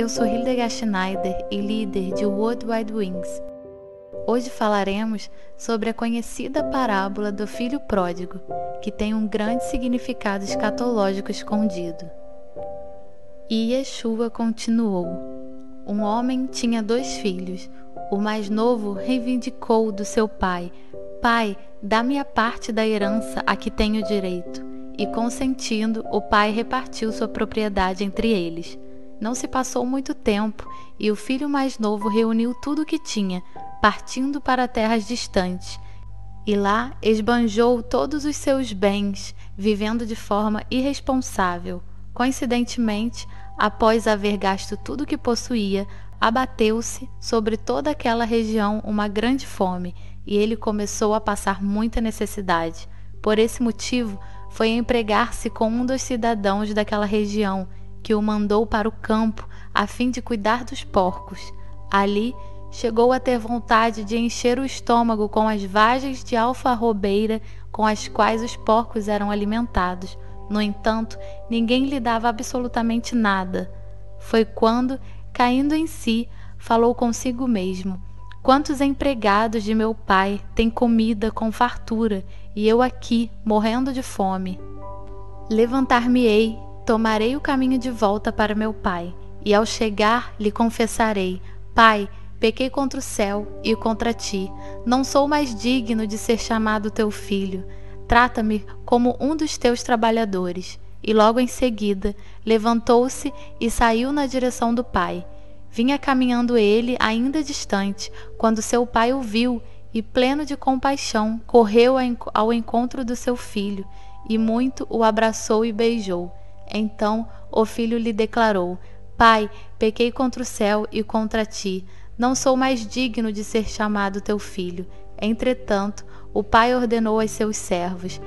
eu sou Hildegard Schneider e líder de World Wide Wings. Hoje falaremos sobre a conhecida parábola do filho pródigo, que tem um grande significado escatológico escondido. E Yeshua continuou: um homem tinha 2 filhos. O mais novo reivindicou do seu pai: Pai, dá-me a parte da herança a que tenho direito. E consentindo, o pai repartiu sua propriedade entre eles. Não se passou muito tempo, e o filho mais novo reuniu tudo o que tinha, partindo para terras distantes. E lá esbanjou todos os seus bens, vivendo de forma irresponsável. Coincidentemente, após haver gasto tudo o que possuía, abateu-se sobre toda aquela região uma grande fome, e ele começou a passar muita necessidade. Por esse motivo, foi empregar-se com um dos cidadãos daquela região, que o mandou para o campo a fim de cuidar dos porcos. Ali, chegou a ter vontade de encher o estômago com as vagens de alfarrobeira com as quais os porcos eram alimentados. No entanto, ninguém lhe dava absolutamente nada. Foi quando, caindo em si, falou consigo mesmo: quantos empregados de meu pai têm comida com fartura, e eu aqui, morrendo de fome? Levantar-me-ei, tomarei o caminho de volta para meu pai, e ao chegar lhe confessarei: Pai, pequei contra o céu e contra ti, não sou mais digno de ser chamado teu filho. Trata-me como um dos teus trabalhadores. E logo em seguida levantou-se e saiu na direção do pai. Vinha caminhando ele ainda distante, quando seu pai o viu e, pleno de compaixão, correu ao encontro do seu filho, e muito o abraçou e beijou. Então o filho lhe declarou: Pai, pequei contra o céu e contra ti, não sou mais digno de ser chamado teu filho. Entretanto, o pai ordenou aos seus servos: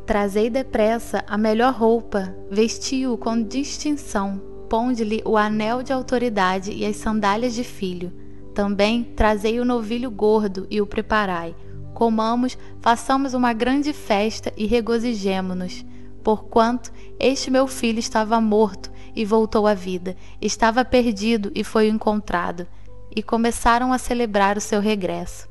trazei depressa a melhor roupa, vestiu-o com distinção, ponde-lhe o anel de autoridade e as sandálias de filho. Também trazei o novilho gordo e o preparai. Comamos, façamos uma grande festa e regozijemo-nos. Porquanto este meu filho estava morto e voltou à vida, estava perdido e foi encontrado. E começaram a celebrar o seu regresso.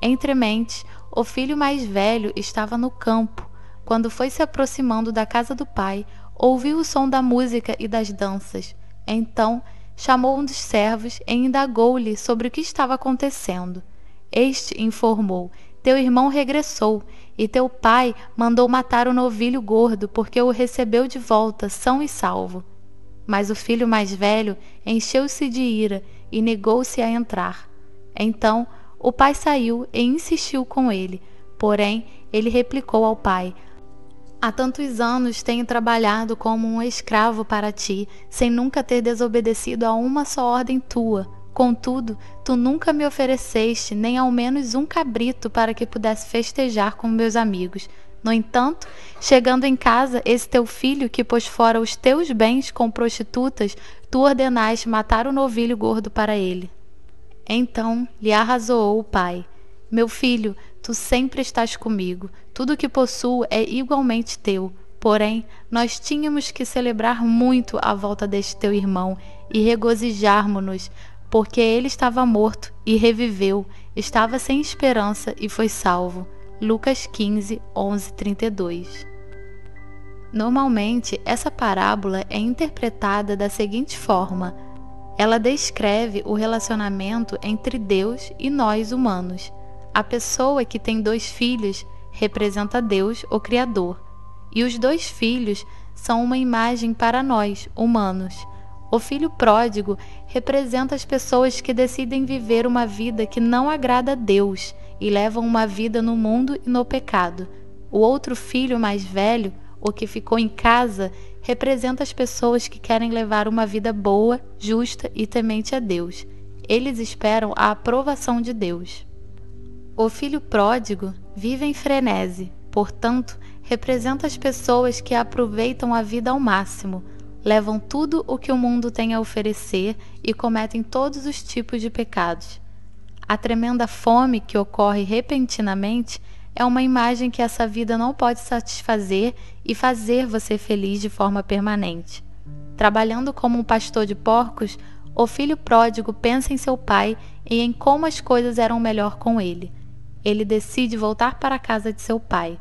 Entrementes, o filho mais velho estava no campo. Quando foi se aproximando da casa do pai, ouviu o som da música e das danças. Então chamou um dos servos e indagou-lhe sobre o que estava acontecendo. Este informou: teu irmão regressou, e teu pai mandou matar o novilho gordo, porque o recebeu de volta, são e salvo. Mas o filho mais velho encheu-se de ira e negou-se a entrar. Então o pai saiu e insistiu com ele. Porém, ele replicou ao pai: há tantos anos tenho trabalhado como um escravo para ti, sem nunca ter desobedecido a uma só ordem tua. Contudo, tu nunca me ofereceste nem ao menos um cabrito para que pudesse festejar com meus amigos. No entanto, chegando em casa, esse teu filho que pôs fora os teus bens com prostitutas, tu ordenaste matar o novilho gordo para ele. Então lhe arrazoou o pai: meu filho, tu sempre estás comigo, tudo o que possuo é igualmente teu. Porém, nós tínhamos que celebrar muito a volta deste teu irmão e regozijarmo-nos, porque ele estava morto e reviveu, estava sem esperança e foi salvo. Lucas 15, 11, 32. Normalmente, essa parábola é interpretada da seguinte forma: ela descreve o relacionamento entre Deus e nós humanos. A pessoa que tem 2 filhos representa Deus, o Criador, e os 2 filhos são uma imagem para nós, humanos. O filho pródigo representa as pessoas que decidem viver uma vida que não agrada a Deus e levam uma vida no mundo e no pecado. O outro filho mais velho, o que ficou em casa, representa as pessoas que querem levar uma vida boa, justa e temente a Deus. Eles esperam a aprovação de Deus. O filho pródigo vive em frenesi, portanto, representa as pessoas que aproveitam a vida ao máximo, levam tudo o que o mundo tem a oferecer e cometem todos os tipos de pecados. A tremenda fome que ocorre repentinamente é uma imagem que essa vida não pode satisfazer e fazer você feliz de forma permanente. Trabalhando como um pastor de porcos, o filho pródigo pensa em seu pai e em como as coisas eram melhor com ele. Ele decide voltar para a casa de seu pai.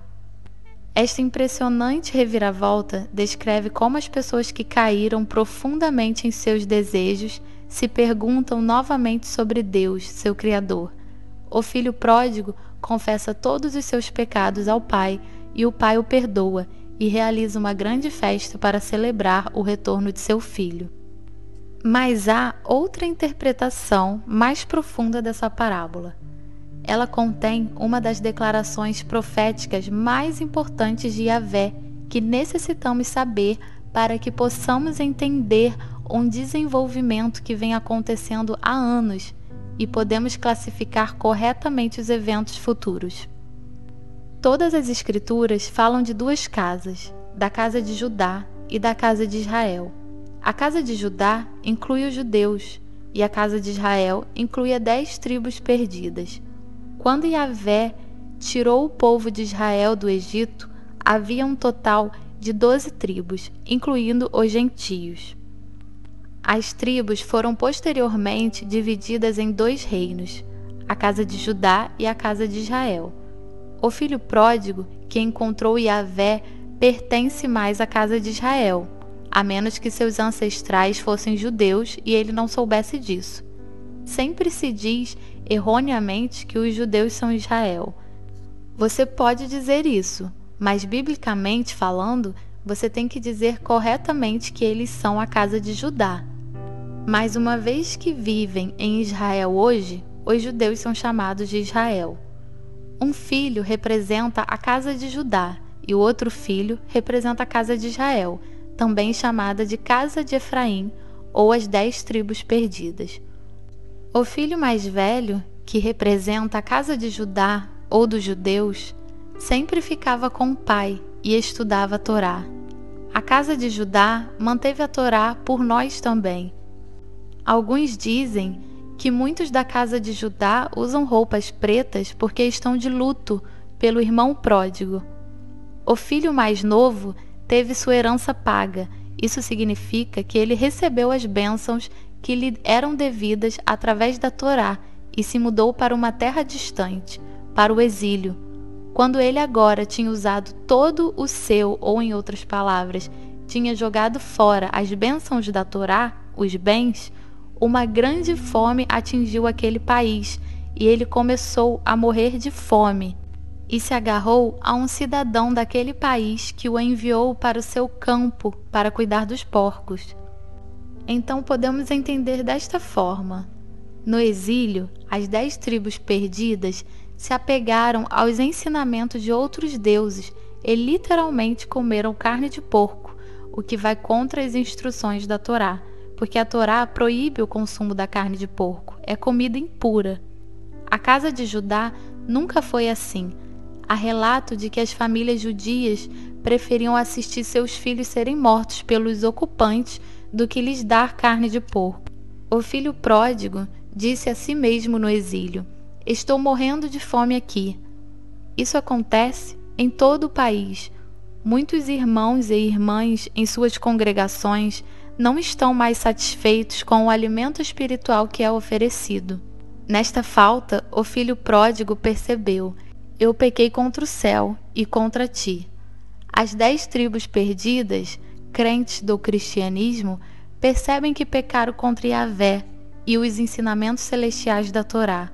Esta impressionante reviravolta descreve como as pessoas que caíram profundamente em seus desejos se perguntam novamente sobre Deus, seu Criador. O filho pródigo confessa todos os seus pecados ao pai e o pai o perdoa e realiza uma grande festa para celebrar o retorno de seu filho. Mas há outra interpretação mais profunda dessa parábola. Ela contém uma das declarações proféticas mais importantes de Yahvé que necessitamos saber para que possamos entender um desenvolvimento que vem acontecendo há anos e podemos classificar corretamente os eventos futuros. Todas as escrituras falam de duas casas, da casa de Judá e da casa de Israel. A casa de Judá inclui os judeus e a casa de Israel inclui as 10 tribos perdidas. Quando Yahvé tirou o povo de Israel do Egito, havia um total de 12 tribos, incluindo os gentios. As tribos foram posteriormente divididas em 2 reinos, a casa de Judá e a casa de Israel. O filho pródigo, que encontrou Yahvé, pertence mais à casa de Israel, a menos que seus ancestrais fossem judeus e ele não soubesse disso. Sempre se diz erroneamente que os judeus são Israel. Você pode dizer isso, mas biblicamente falando, você tem que dizer corretamente que eles são a casa de Judá. Mas uma vez que vivem em Israel hoje, os judeus são chamados de Israel. Um filho representa a casa de Judá e o outro filho representa a casa de Israel, também chamada de casa de Efraim ou as 10 tribos perdidas. O filho mais velho, que representa a casa de Judá ou dos judeus, sempre ficava com o pai e estudava a Torá. A casa de Judá manteve a Torá por nós também. Alguns dizem que muitos da casa de Judá usam roupas pretas porque estão de luto pelo irmão pródigo. O filho mais novo teve sua herança paga. Isso significa que ele recebeu as bênçãos que lhe eram devidas através da Torá e se mudou para uma terra distante, para o exílio. Quando ele agora tinha usado todo o seu, ou em outras palavras, tinha jogado fora as bênçãos da Torá, os bens, uma grande fome atingiu aquele país e ele começou a morrer de fome e se agarrou a um cidadão daquele país que o enviou para o seu campo para cuidar dos porcos. Então podemos entender desta forma. No exílio, as 10 tribos perdidas se apegaram aos ensinamentos de outros deuses e literalmente comeram carne de porco, o que vai contra as instruções da Torá, porque a Torá proíbe o consumo da carne de porco, é comida impura. A casa de Judá nunca foi assim. Há relato de que as famílias judias preferiam assistir seus filhos serem mortos pelos ocupantes do que lhes dar carne de porco. O filho pródigo disse a si mesmo no exílio: "Estou morrendo de fome aqui." Isso acontece em todo o país. Muitos irmãos e irmãs em suas congregações não estão mais satisfeitos com o alimento espiritual que é oferecido. Nesta falta, o filho pródigo percebeu: "Eu pequei contra o céu e contra ti." As 10 tribos perdidas, crentes do cristianismo, percebem que pecaram contra Yahvé e os ensinamentos celestiais da Torá.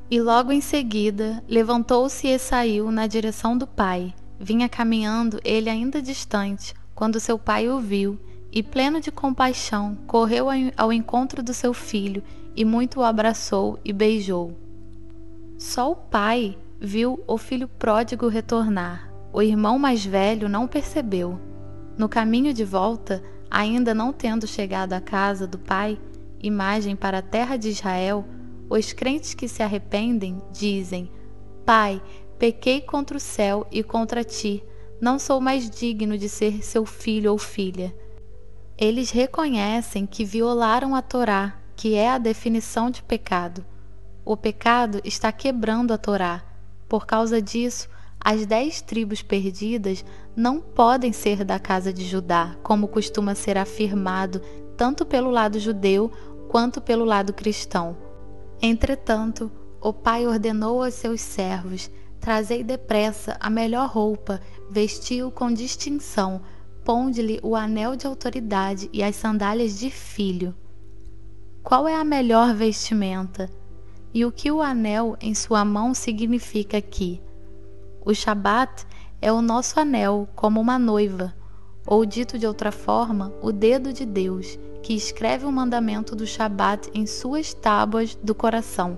E logo em seguida, levantou-se e saiu na direção do pai. Vinha caminhando ele ainda distante, quando seu pai o viu, e pleno de compaixão, correu ao encontro do seu filho e muito o abraçou e beijou. Só o pai viu o filho pródigo retornar. O irmão mais velho não percebeu. No caminho de volta, ainda não tendo chegado à casa do pai, imagem para a terra de Israel, os crentes que se arrependem dizem: "Pai, pequei contra o céu e contra ti, não sou mais digno de ser seu filho ou filha." Eles reconhecem que violaram a Torá, que é a definição de pecado. O pecado está quebrando a Torá. Por causa disso, as 10 tribos perdidas não podem ser da casa de Judá, como costuma ser afirmado tanto pelo lado judeu quanto pelo lado cristão. Entretanto, o pai ordenou aos seus servos: trazei depressa a melhor roupa, vestiu com distinção, ponde-lhe o anel de autoridade e as sandálias de filho. Qual é a melhor vestimenta? E o que o anel em sua mão significa aqui? O Shabat é o nosso anel como uma noiva, ou dito de outra forma, o dedo de Deus, que escreve o mandamento do Shabat em suas tábuas do coração.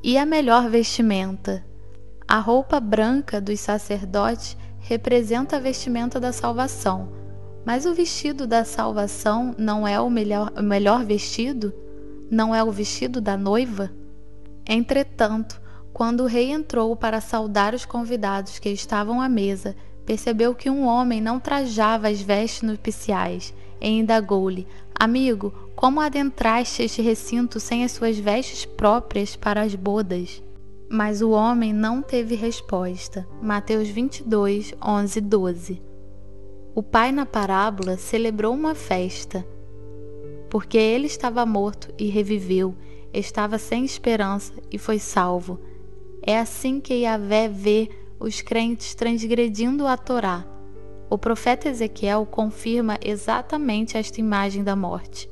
E a melhor vestimenta? A roupa branca dos sacerdotes representa a vestimenta da salvação, mas o vestido da salvação não é o melhor vestido? Não é o vestido da noiva? Entretanto, quando o rei entrou para saudar os convidados que estavam à mesa, percebeu que um homem não trajava as vestes nupciais e indagou-lhe: amigo, como adentraste este recinto sem as suas vestes próprias para as bodas? Mas o homem não teve resposta. Mateus 22, 11, 12. O pai na parábola celebrou uma festa, porque ele estava morto e reviveu, estava sem esperança e foi salvo. É assim que Yahvé vê os crentes transgredindo a Torá. O profeta Ezequiel confirma exatamente esta imagem da morte.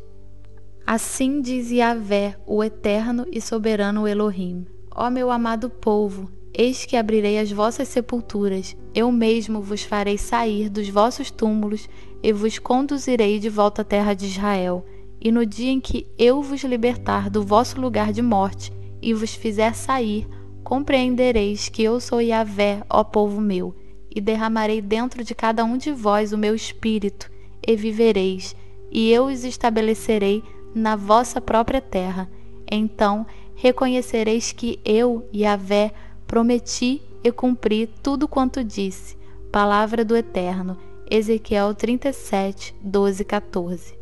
Assim diz Yahvé, o eterno e soberano Elohim: ó meu amado povo, eis que abrirei as vossas sepulturas, eu mesmo vos farei sair dos vossos túmulos e vos conduzirei de volta à terra de Israel. E no dia em que eu vos libertar do vosso lugar de morte e vos fizer sair, compreendereis que eu sou Yahvé, ó povo meu, e derramarei dentro de cada um de vós o meu espírito, e vivereis, e eu os estabelecerei na vossa própria terra. Então reconhecereis que eu, Yahvé, prometi e cumpri tudo quanto disse. Palavra do Eterno. Ezequiel 37, 12, 14.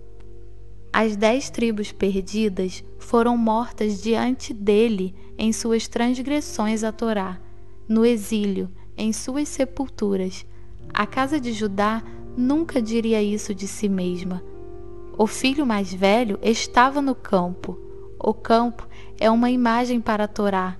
As 10 tribos perdidas foram mortas diante dele em suas transgressões à Torá, no exílio, em suas sepulturas. A casa de Judá nunca diria isso de si mesma. O filho mais velho estava no campo. O campo é uma imagem para a Torá.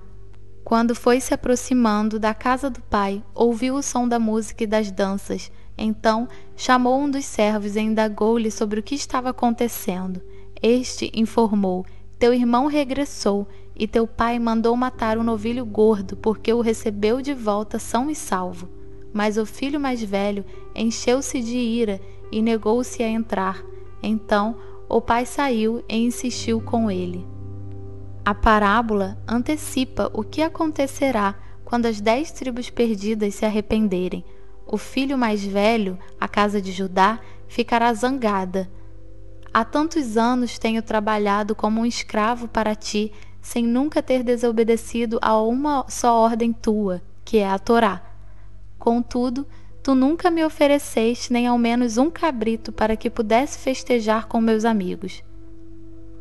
Quando foi se aproximando da casa do pai, ouviu o som da música e das danças. Então chamou um dos servos e indagou-lhe sobre o que estava acontecendo. Este informou: teu irmão regressou, e teu pai mandou matar um novilho gordo, porque o recebeu de volta são e salvo. Mas o filho mais velho encheu-se de ira e negou-se a entrar. Então o pai saiu e insistiu com ele. A parábola antecipa o que acontecerá quando as 10 tribos perdidas se arrependerem. O filho mais velho, a casa de Judá, ficará zangada. Há tantos anos tenho trabalhado como um escravo para ti, sem nunca ter desobedecido a uma só ordem tua, que é a Torá. Contudo, tu nunca me ofereceste nem ao menos um cabrito para que pudesse festejar com meus amigos.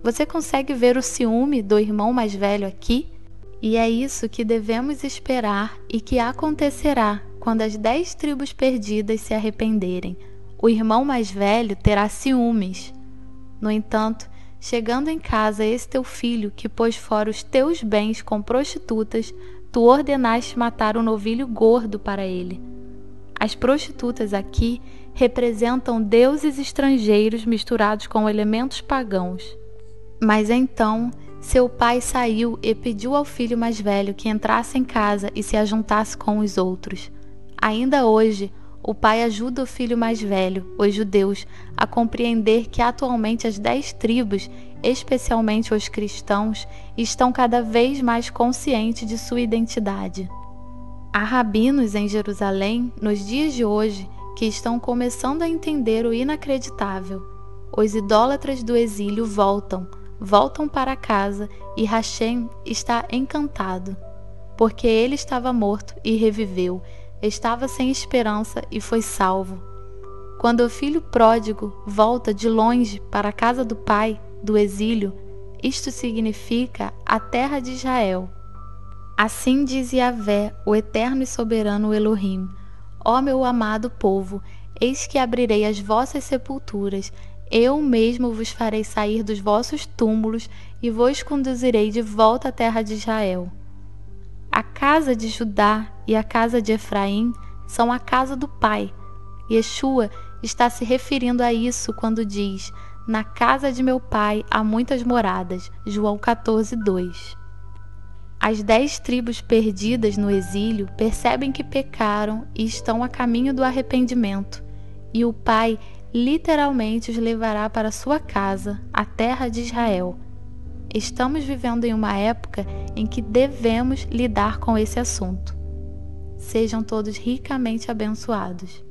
Você consegue ver o ciúme do irmão mais velho aqui? E é isso que devemos esperar e que acontecerá quando as 10 tribos perdidas se arrependerem. O irmão mais velho terá ciúmes. No entanto, chegando em casa esse teu filho que pôs fora os teus bens com prostitutas, tu ordenaste matar um novilho gordo para ele. As prostitutas aqui representam deuses estrangeiros misturados com elementos pagãos. Mas então seu pai saiu e pediu ao filho mais velho que entrasse em casa e se ajuntasse com os outros. Ainda hoje, o pai ajuda o filho mais velho, os judeus, a compreender que atualmente as 10 tribos, especialmente os cristãos, estão cada vez mais conscientes de sua identidade. Há rabinos em Jerusalém, nos dias de hoje, que estão começando a entender o inacreditável. Os idólatras do exílio voltam para casa e Hashem está encantado, porque ele estava morto e reviveu, estava sem esperança e foi salvo. Quando o filho pródigo volta de longe para a casa do pai, do exílio, isto significa a terra de Israel. Assim diz Yahvé, o eterno e soberano Elohim: ó meu amado povo, eis que abrirei as vossas sepulturas, Eu mesmo vos farei sair dos vossos túmulos e vos conduzirei de volta à terra de Israel. A casa de Judá e a casa de Efraim são a casa do Pai. Yeshua está se referindo a isso quando diz: na casa de meu Pai há muitas moradas. João 14:2. As 10 tribos perdidas no exílio percebem que pecaram e estão a caminho do arrependimento, e o Pai literalmente os levará para sua casa, a terra de Israel. Estamos vivendo em uma época em que devemos lidar com esse assunto. Sejam todos ricamente abençoados.